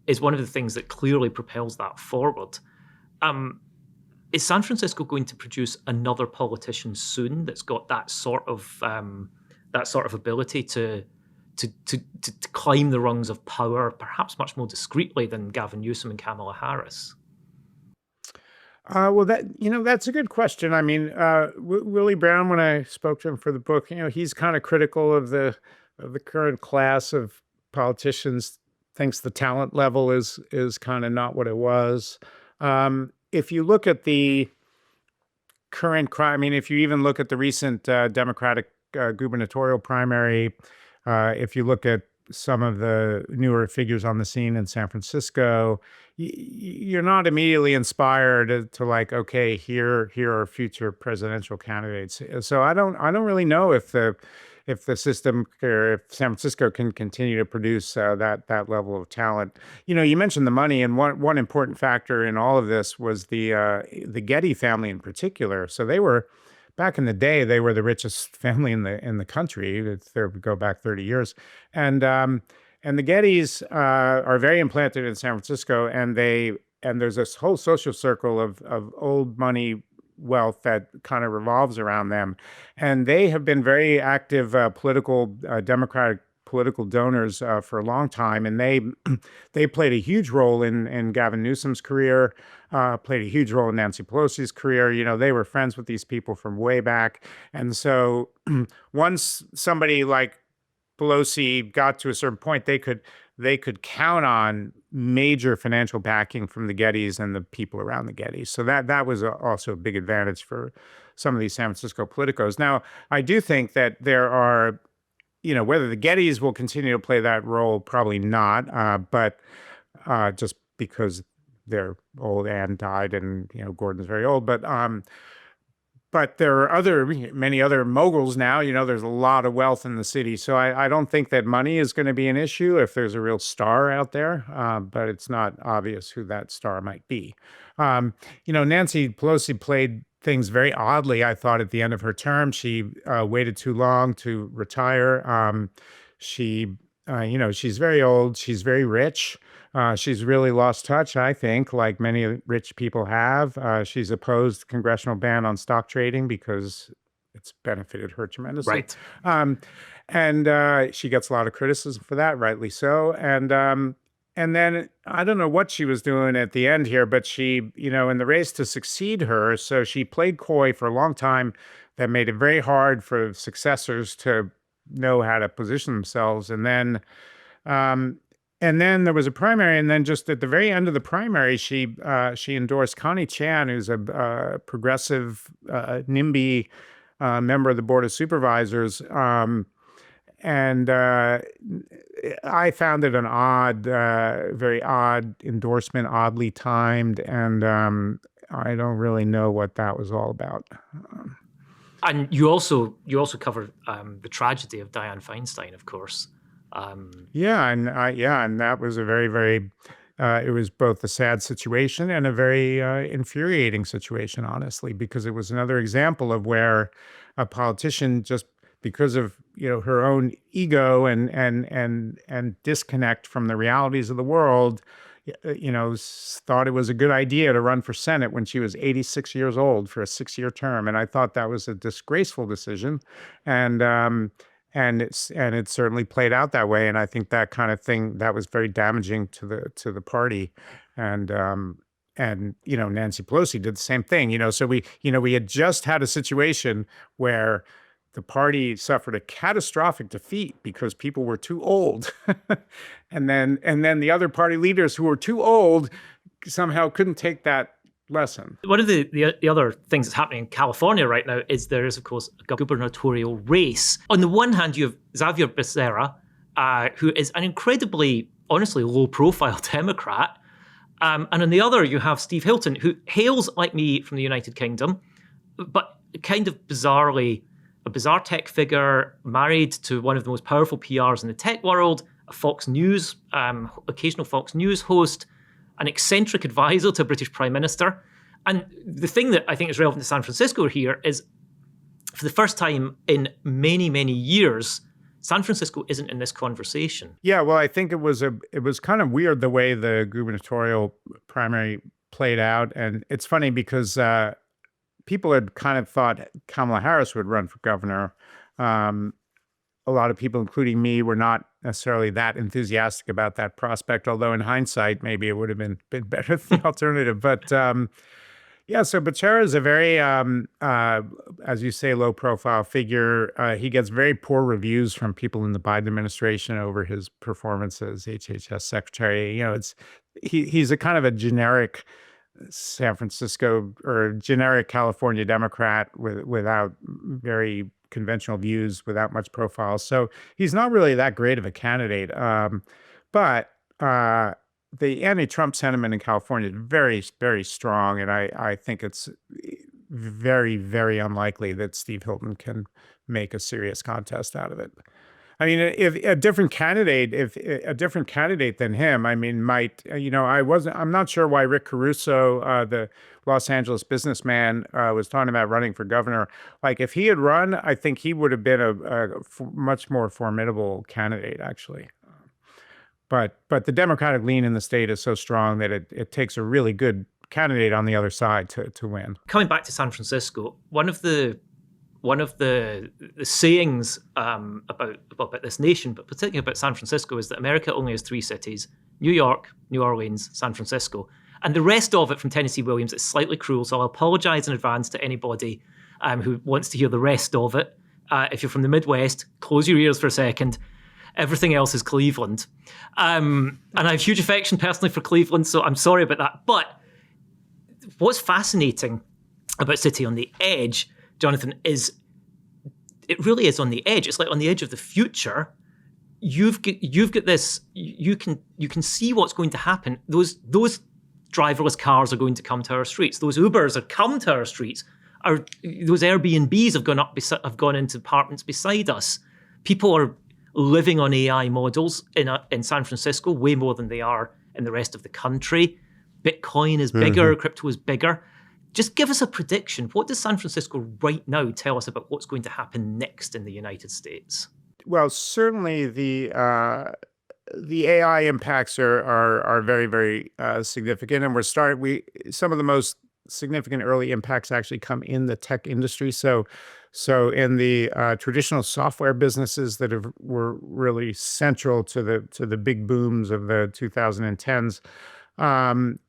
is one of the things that clearly propels that forward. Is San Francisco going to produce another politician soon that's got that sort of ability to climb the rungs of power, perhaps much more discreetly than Gavin Newsom and Kamala Harris? Well, that's a good question. I mean, Willie Brown, when I spoke to him for the book, he's kind of critical of the current class of politicians. Thinks the talent level is kind of not what it was. If you look at the current crime, I mean, if you even look at the recent Democratic gubernatorial primary, if you look at some of the newer figures on the scene in San Francisco, you're not immediately inspired to like, okay, here are future presidential candidates. So I don't really know if the system, or if San Francisco can continue to produce that level of talent. You mentioned the money, and one important factor in all of this was the Getty family in particular. So they were, back in the day, they were the richest family in the country. They would go back 30 years, and the Gettys are very implanted in San Francisco, and there's this whole social circle of old money wealth that kind of revolves around them, and they have been very active Democratic political donors for a long time, and they played a huge role in Gavin Newsom's career, played a huge role in Nancy Pelosi's career. They were friends with these people from way back, and so once somebody like Pelosi got to a certain point, they could count on major financial backing from the Gettys and the people around the Gettys. So that was also a big advantage for some of these San Francisco politicos. Now, I do think that there are, whether the Gettys will continue to play that role, probably not, but just because they're old. Anne died, and Gordon's very old, but there are many other moguls now. There's a lot of wealth in the city. So I don't think that money is going to be an issue if there's a real star out there, but it's not obvious who that star might be. Nancy Pelosi played things very oddly, I thought, at the end of her term. She waited too long to retire. She's very old. She's very rich. She's really lost touch, I think, like many rich people have. She's opposed congressional ban on stock trading because it's benefited her tremendously. Right. And she gets a lot of criticism for that, rightly so. And and then I don't know what she was doing at the end here, but she, in the race to succeed her, so she played coy for a long time. That made it very hard for successors to know how to position themselves. Um, and then there was a primary, and then just at the very end of the primary, she endorsed Connie Chan, who's a progressive NIMBY member of the Board of Supervisors. And I found it an odd, very odd endorsement, oddly timed, and I don't really know what that was all about. And you also cover the tragedy of Dianne Feinstein, of course. And that was a very, very. It was both a sad situation and a very infuriating situation, honestly, because it was another example of where a politician, just because of her own ego and disconnect from the realities of the world, thought it was a good idea to run for Senate when she was 86 years old for a 6-year term, and I thought that was a disgraceful decision, and it certainly played out that way, and I think that kind of thing that was very damaging to the party, and Nancy Pelosi did the same thing, so we had just had a situation where the party suffered a catastrophic defeat because people were too old. and then the other party leaders who were too old somehow couldn't take that lesson. One of the other things that's happening in California right now is there is, of course, a gubernatorial race. On the one hand, you have Xavier Becerra, who is an incredibly, honestly, low-profile Democrat. And on the other, you have Steve Hilton, who hails, like me, from the United Kingdom, but kind of bizarrely a bizarre tech figure, married to one of the most powerful PRs in the tech world, a Fox News, occasional Fox News host, an eccentric advisor to a British Prime Minister. And the thing that I think is relevant to San Francisco here is, for the first time in many, many years, San Francisco isn't in this conversation. Yeah, well, I think it was kind of weird the way the gubernatorial primary played out. And it's funny because people had kind of thought Kamala Harris would run for governor. A lot of people, including me, were not necessarily that enthusiastic about that prospect, although in hindsight, maybe it would have been better than the alternative. But so Becerra is a very, as you say, low-profile figure. He gets very poor reviews from people in the Biden administration over his performance as HHS secretary. He's a kind of a generic San Francisco or generic California Democrat without very conventional views, without much profile. So he's not really that great of a candidate. But the anti-Trump sentiment in California is very, very strong. And I think it's very, very unlikely that Steve Hilton can make a serious contest out of it. I mean, if a different candidate than him, I mean, might, I'm not sure why Rick Caruso, the Los Angeles businessman, was talking about running for governor. Like, if he had run, I think he would have been a much more formidable candidate, actually. But the Democratic lean in the state is so strong that it takes a really good candidate on the other side to win. Coming back to San Francisco, one of the sayings about this nation, but particularly about San Francisco, is that America only has 3 cities: New York, New Orleans, San Francisco. And the rest of it, from Tennessee Williams, is slightly cruel, so I'll apologize in advance to anybody who wants to hear the rest of it. If you're from the Midwest, close your ears for a second. Everything else is Cleveland. And I have huge affection personally for Cleveland, so I'm sorry about that. But what's fascinating about City on the Edge, Jonathan, is it really is on the edge. It's like on the edge of the future. You've got this. You can see what's going to happen. Those driverless cars are going to come to our streets. Those Ubers are come to our streets. Those Airbnbs have gone into apartments beside us. People are living on AI models in San Francisco way more than they are in the rest of the country. Bitcoin is bigger. Crypto is bigger. Just give us a prediction. What does San Francisco right now tell us about what's going to happen next in the United States? Well, certainly the AI impacts are very, very significant, and some of the most significant early impacts actually come in the tech industry. So in the traditional software businesses that were really central to the big booms of the 2010s,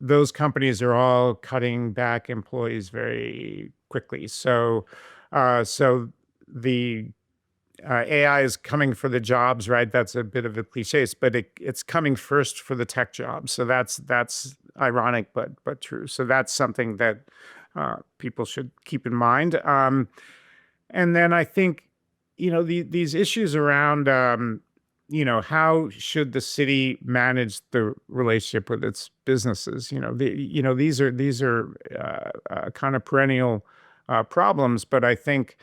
those companies are all cutting back employees very quickly. So the AI is coming for the jobs, right? That's a bit of a cliche, but it's coming first for the tech jobs. So that's ironic, but true. So that's something that people should keep in mind. And then I think, these issues around, how should the city manage the relationship with its businesses? These are kind of perennial problems, but I think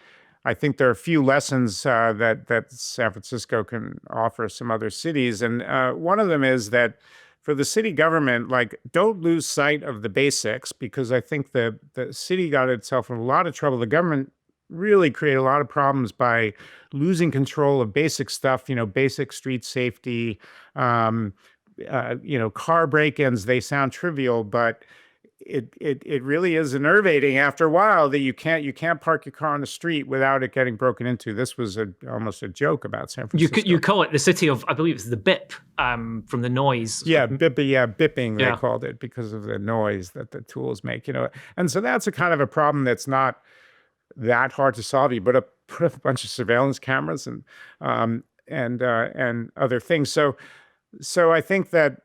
there are a few lessons that San Francisco can offer some other cities, and one of them is that for the city government, like, don't lose sight of the basics, because I think the city got itself in a lot of trouble. The government really created a lot of problems by losing control of basic stuff, basic street safety, car break-ins. They sound trivial, but it really is enervating after a while that you can't park your car on the street without it getting broken into. This was almost a joke about San Francisco. You call it the city of, I believe it's the BIP, from the noise. Yeah, bipping, they called it, because of the noise that the tools make. And so that's a kind of a problem that's not that hard to solve. You put a bunch of surveillance cameras and other things. So I think that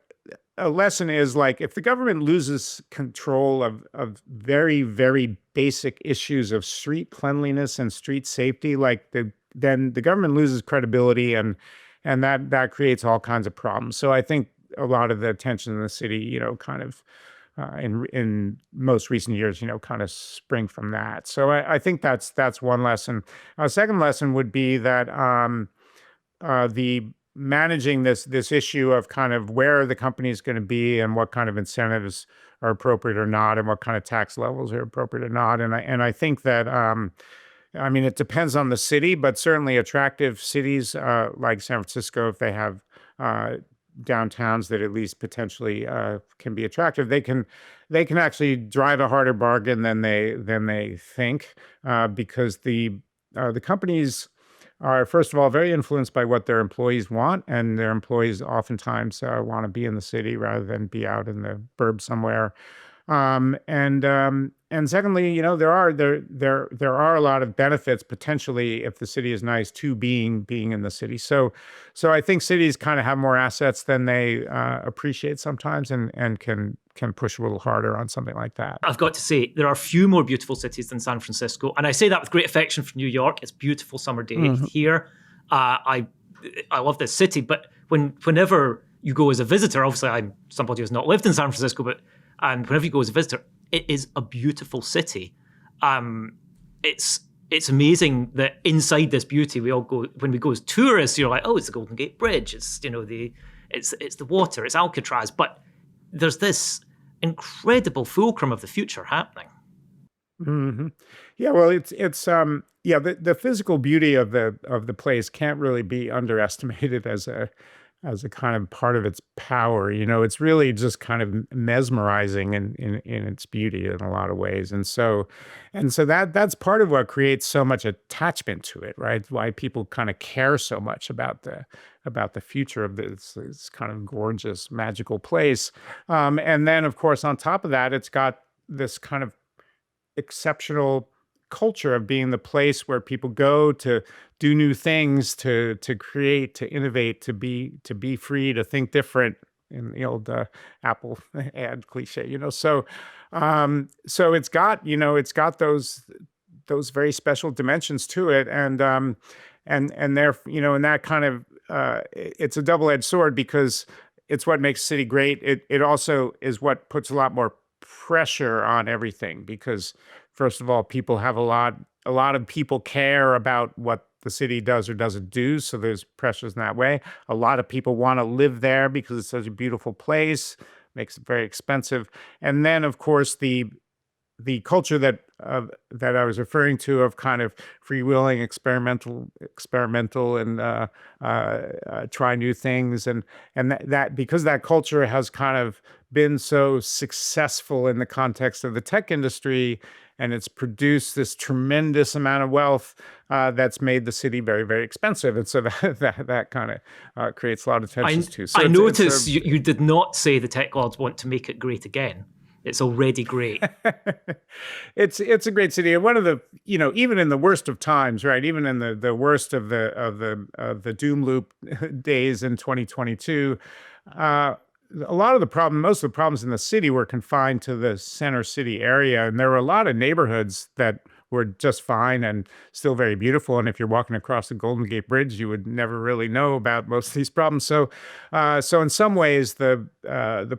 a lesson is, like, if the government loses control of very, very basic issues of street cleanliness and street safety, then the government loses credibility, and that creates all kinds of problems. So I think a lot of the attention in the city, kind of in most recent years, kind of spring from that. So I think that's one lesson. A second lesson would be that the managing this issue of kind of where the company is going to be and what kind of incentives are appropriate or not, and what kind of tax levels are appropriate or not. And I think that, it depends on the city, but certainly attractive cities like San Francisco, if they have downtowns that at least potentially can be attractive, they can actually drive a harder bargain than they think, because the companies are, first of all, very influenced by what their employees want, and their employees oftentimes want to be in the city rather than be out in the burbs somewhere. And secondly, there are a lot of benefits potentially, if the city is nice, to being in the city. So I think cities kind of have more assets than they appreciate sometimes, and can push a little harder on something like that. I've got to say, there are few more beautiful cities than San Francisco, and I say that with great affection for New York. It's a beautiful summer day here. I love this city, but whenever you go as a visitor, obviously I'm somebody who's not lived in San Francisco, and whenever you go as a visitor, it is a beautiful city. It's amazing that inside this beauty, when we go as tourists, you're like, oh, it's the Golden Gate Bridge, it's it's the water, it's Alcatraz, but there's this incredible fulcrum of the future happening. Mm-hmm. Yeah, well, it's the physical beauty of the place can't really be underestimated as a kind of part of its power. It's really just kind of mesmerizing in its beauty in a lot of ways. And so that's part of what creates so much attachment to it, right? Why people kind of care so much about the future of this kind of gorgeous, magical place. And then, of course, on top of that, it's got this kind of exceptional culture of being the place where people go to do new things, to create, to innovate, to be free, to think different, in the old Apple ad cliche. So it's got those very special dimensions to it, and there, and that kind of it's a double-edged sword, because it's what makes the city great. It also is what puts a lot more pressure on everything, because first of all, people have a lot of people care about what the city does or doesn't do, so there's pressures in that way. A lot of people want to live there because it's such a beautiful place, makes it very expensive. And then, of course, the the culture that I was referring to of kind of freewheeling, experimental, and try new things, and that because that culture has kind of been so successful in the context of the tech industry, and it's produced this tremendous amount of wealth that's made the city very, very expensive, and so that kind of creates a lot of tensions too. So I notice you did not say the tech lords want to make it great again. It's already great. It's a great city, and one of the even in the worst of times, right? Even in the worst of the doom loop days in 2022. Most of the problems in the city were confined to the center city area, and there were a lot of neighborhoods that were just fine and still very beautiful. And if you're walking across the Golden Gate Bridge, you would never really know about most of these problems. So in some ways, the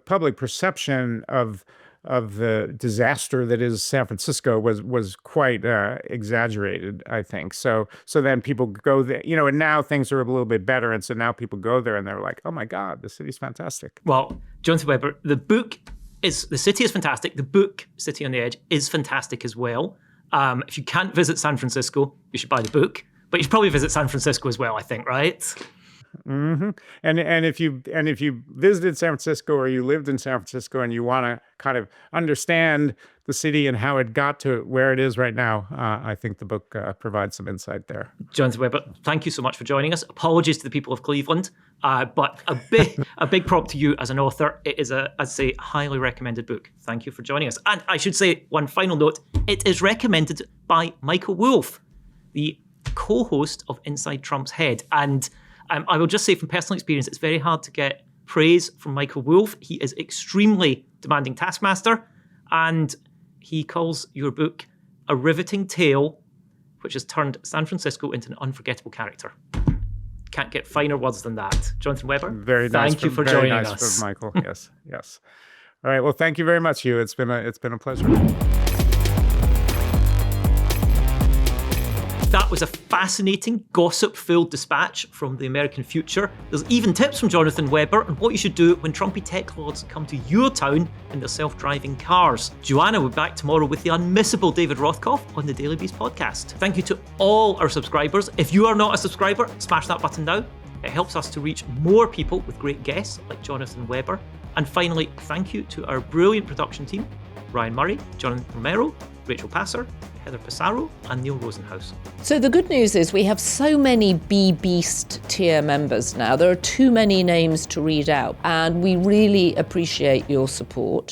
public perception of the disaster that is San Francisco was quite exaggerated, I think. So then people go there, and now things are a little bit better, and so now people go there and they're like, oh my God, the city's fantastic. Well, Jonathan Weber, the city is fantastic. The book, City on the Edge, is fantastic as well. If you can't visit San Francisco, you should buy the book, but you should probably visit San Francisco as well, I think, right? Mm-hmm. And if you visited San Francisco or you lived in San Francisco and you want to kind of understand the city and how it got to where it is right now, I think the book provides some insight there. Jonathan Weber, thank you so much for joining us. Apologies to the people of Cleveland, but a big prop to you as an author. It is I'd say, highly recommended book. Thank you for joining us. And I should say one final note: it is recommended by Michael Wolff, the co-host of Inside Trump's Head, and I will just say from personal experience, it's very hard to get praise from Michael Wolff. He is extremely demanding taskmaster, and he calls your book a riveting tale which has turned San Francisco into an unforgettable character. Can't get finer words than that. Jonathan Weber, very nice. Thank you for joining us. Very nice from Michael. Yes. All right. Well, thank you very much, Hugh. It's been a pleasure. That was a fascinating, gossip-filled dispatch from the American future. There's even tips from Jonathan Weber on what you should do when Trumpy tech lords come to your town in their self-driving cars. Joanna will be back tomorrow with the unmissable David Rothkopf on the Daily Beast podcast. Thank you to all our subscribers. If you are not a subscriber, smash that button now. It helps us to reach more people with great guests like Jonathan Weber. And finally, thank you to our brilliant production team, Ryan Murray, Jonathan Romero, Rachel Passer, Heather Passaro, and Neil Rosenhaus. So the good news is we have so many B-Beast tier members now. There are too many names to read out, and we really appreciate your support.